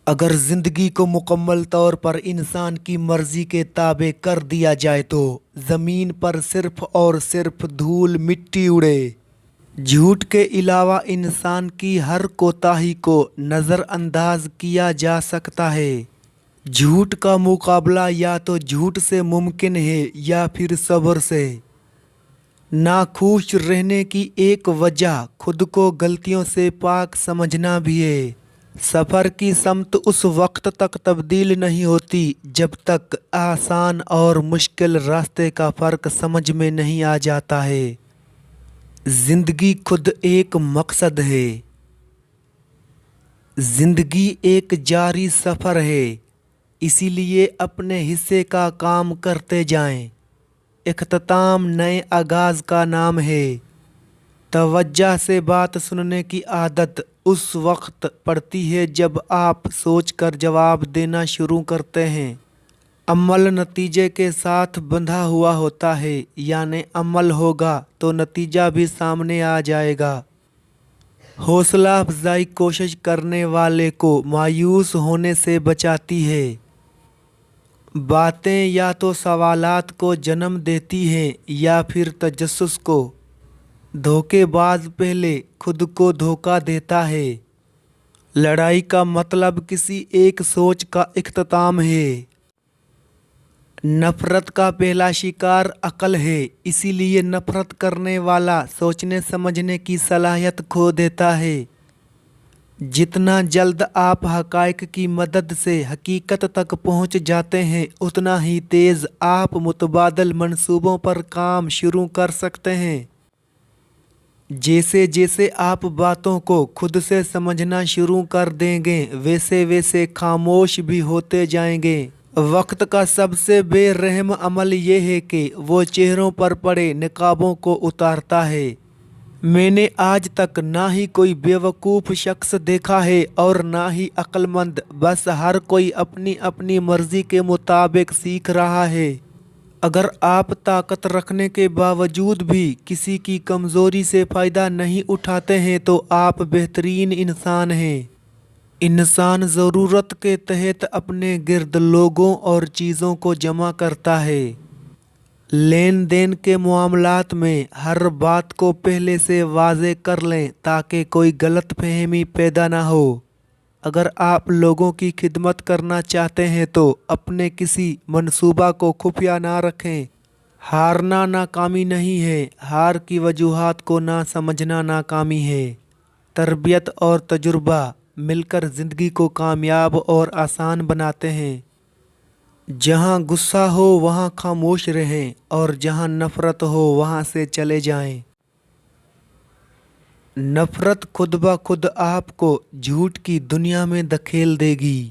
اگر زندگی کو مکمل طور پر انسان کی مرضی کے تابع کر دیا جائے تو زمین پر صرف اور صرف دھول مٹی اڑے۔ جھوٹ کے علاوہ انسان کی ہر کوتاہی کو نظر انداز کیا جا سکتا ہے۔ جھوٹ کا مقابلہ یا تو جھوٹ سے ممکن ہے یا پھر صبر سے۔ ناخوش رہنے کی ایک وجہ خود کو غلطیوں سے پاک سمجھنا بھی ہے۔ سفر کی سمت اس وقت تک تبدیل نہیں ہوتی جب تک آسان اور مشکل راستے کا فرق سمجھ میں نہیں آ جاتا ہے۔ زندگی خود ایک مقصد ہے۔ زندگی ایک جاری سفر ہے، اسی لیے اپنے حصے کا کام کرتے جائیں۔ اختتام نئے آغاز کا نام ہے۔ توجہ سے بات سننے کی عادت اس وقت پڑتی ہے جب آپ سوچ کر جواب دینا شروع کرتے ہیں۔ عمل نتیجے کے ساتھ بندھا ہوا ہوتا ہے، یعنی عمل ہوگا تو نتیجہ بھی سامنے آ جائے گا۔ حوصلہ افزائی کوشش کرنے والے کو مایوس ہونے سے بچاتی ہے۔ باتیں یا تو سوالات کو جنم دیتی ہیں یا پھر تجسس کو۔ دھوکے باز پہلے خود کو دھوکہ دیتا ہے۔ لڑائی کا مطلب کسی ایک سوچ کا اختتام ہے۔ نفرت کا پہلا شکار عقل ہے، اسی لیے نفرت کرنے والا سوچنے سمجھنے کی صلاحیت کھو دیتا ہے۔ جتنا جلد آپ حقائق کی مدد سے حقیقت تک پہنچ جاتے ہیں، اتنا ہی تیز آپ متبادل منصوبوں پر کام شروع کر سکتے ہیں۔ جیسے جیسے آپ باتوں کو خود سے سمجھنا شروع کر دیں گے، ویسے ویسے خاموش بھی ہوتے جائیں گے۔ وقت کا سب سے بے رحم عمل یہ ہے کہ وہ چہروں پر پڑے نقابوں کو اتارتا ہے۔ میں نے آج تک نہ ہی کوئی بیوقوف شخص دیکھا ہے اور نہ ہی عقل مند، بس ہر کوئی اپنی اپنی مرضی کے مطابق سیکھ رہا ہے۔ اگر آپ طاقت رکھنے کے باوجود بھی کسی کی کمزوری سے فائدہ نہیں اٹھاتے ہیں تو آپ بہترین انسان ہیں۔ انسان ضرورت کے تحت اپنے گرد لوگوں اور چیزوں کو جمع کرتا ہے۔ لین دین کے معاملات میں ہر بات کو پہلے سے واضح کر لیں تاکہ کوئی غلط فہمی پیدا نہ ہو۔ اگر آپ لوگوں کی خدمت کرنا چاہتے ہیں تو اپنے کسی منصوبہ کو خفیہ نہ رکھیں۔ ہارنا ناکامی نہیں ہے، ہار کی وجوہات کو نہ سمجھنا ناکامی ہے۔ تربیت اور تجربہ مل کر زندگی کو کامیاب اور آسان بناتے ہیں۔ جہاں غصہ ہو وہاں خاموش رہیں اور جہاں نفرت ہو وہاں سے چلے جائیں۔ نفرت خود بخود آپ کو جھوٹ کی دنیا میں دھکیل دے گی۔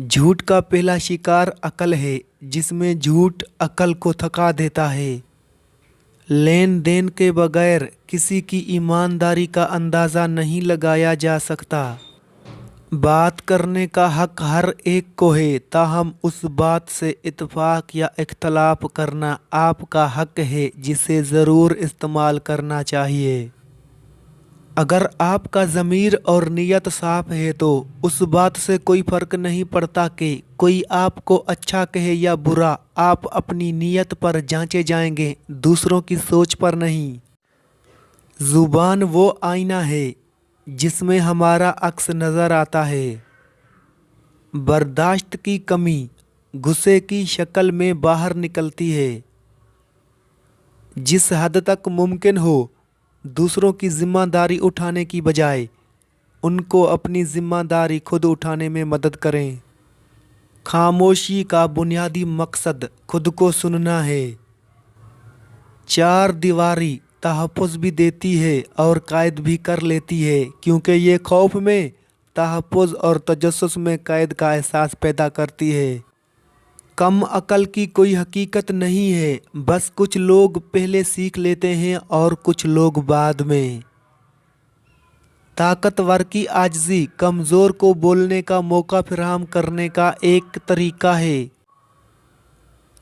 جھوٹ کا پہلا شکار عقل ہے، جس میں جھوٹ عقل کو تھکا دیتا ہے۔ لین دین کے بغیر کسی کی ایمانداری کا اندازہ نہیں لگایا جا سکتا۔ بات کرنے کا حق ہر ایک کو ہے، تاہم اس بات سے اتفاق یا اختلاف کرنا آپ کا حق ہے جسے ضرور استعمال کرنا چاہیے۔ اگر آپ کا ضمیر اور نیت صاف ہے تو اس بات سے کوئی فرق نہیں پڑتا کہ کوئی آپ کو اچھا کہے یا برا، آپ اپنی نیت پر جانچے جائیں گے، دوسروں کی سوچ پر نہیں۔ زبان وہ آئینہ ہے جس میں ہمارا عکس نظر آتا ہے۔ برداشت کی کمی غصے کی شکل میں باہر نکلتی ہے۔ جس حد تک ممکن ہو دوسروں کی ذمہ داری اٹھانے کی بجائے ان کو اپنی ذمہ داری خود اٹھانے میں مدد کریں۔ خاموشی کا بنیادی مقصد خود کو سننا ہے۔ چار دیواری تحفظ بھی دیتی ہے اور قید بھی کر لیتی ہے، کیونکہ یہ خوف میں، تحفظ اور تجسس میں قید کا احساس پیدا کرتی ہے۔ کم عقل کی کوئی حقیقت نہیں ہے، بس کچھ لوگ پہلے سیکھ لیتے ہیں اور کچھ لوگ بعد میں۔ طاقتور کی عاجزی کمزور کو بولنے کا موقع فراہم کرنے کا ایک طریقہ ہے۔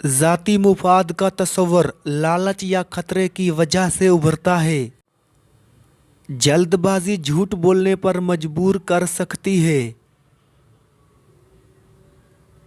ذاتی مفاد کا تصور لالچ یا خطرے کی وجہ سے ابھرتا ہے۔ جلد بازی جھوٹ بولنے پر مجبور کر سکتی ہے۔